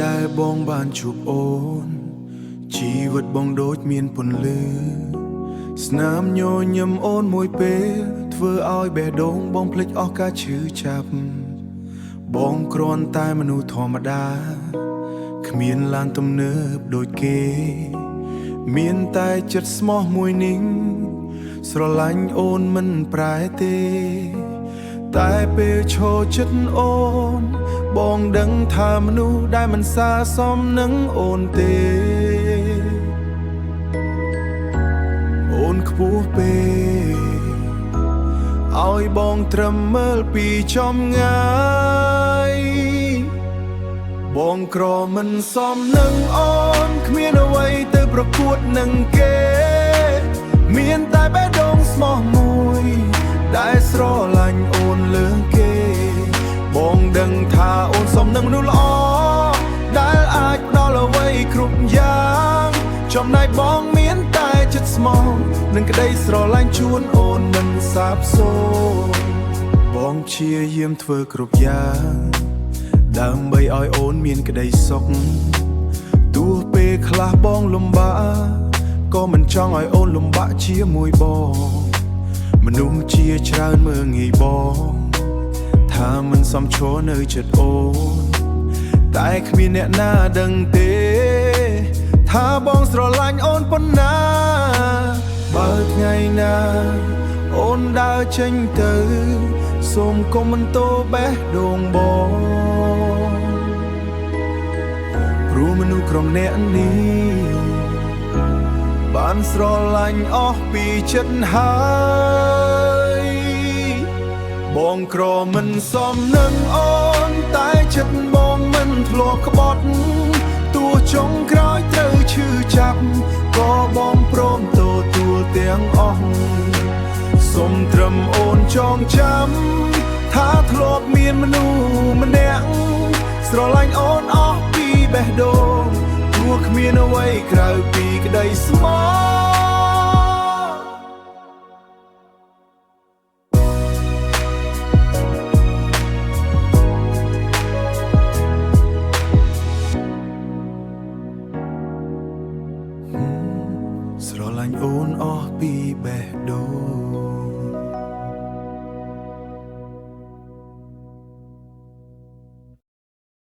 ដែលបងបានជួបអូនជីវិតបងដូចមានពន្លឺស្នាមញញឹមអូនមួយពេលធ្វើឲ្យបេះដូងបងភ្លេចអស់ការឈឺចាប់បងគ្រាន់តែមនុស្សធម្មតាគ្មានឡានទំនើបដូចគេមានតែចិត្តស្មោះមួយនេះស្រឡាញ់អូនមិនប្រែទេតែពេលឈរចិត្តអូនបងដឹងថាមនុស្សដែលមិនស័ក្តិសមនឹងអូនទេអូនខ្ពស់ពេកឲ្យបងត្រឹមមើលពីចំងាយបងក្រមិនសមនឹងអូនគ្មានអ្វីទៅប្រកួតនឹងគេមានតែបេះដូងស្មោះមួយដែលស្រឡាញ់អូនលើសគេបងដឹងថាអូនសមនឹងមនុស្សល្អដែលអាចផ្ដល់អ្វីគ្រប់យ៉ាងចំណែកបងមានតែចិត្តស្មោះនឹងក្តីស្រឡាញ់ជូនអូនមិនសាបសូន្យបងព្យាយាមធ្វើគ្រប់យ៉ាងដើម្បីឲ្យអូនមានក្តីសុខទោះពេលខ្លះបងលំបាកក៏មិនចង់ឲ្យអូនលំបាកជាមួយបងមនុស្សជាច្រើនមើងងាយបងថាមិនសមឈរនៅចិត្តអូនតែគ្មានអ្នកណាដឹងទេថាបងស្រឡាញ់អូនប៉ុណ្ណាបើថ្ងៃណាអូនដើរចេញទៅសូមកុំបន្ទោបេះដូងបងព្រោះមនុស្សក្រុមអ្នកនេះបានស្រឡាញ់អស់ពីចិត្តហើយបងក្រមិនសមនឹងអូនតែចិត្តបងមិនធ្លាប់ក្បត់ទោះចុងក្រោយត្រូវឈឺចាប់ក៏បងព្រមទទួលទាំងអស់សូមត្រឹមអូនចងចាំថាធ្លាប់មានមនុស្សម្នាក់ស្រឡាញ់អូនអស់ពីបេះដូងព្រោះគ្មានអ្វីក្រៅពីក្តីស្មោះ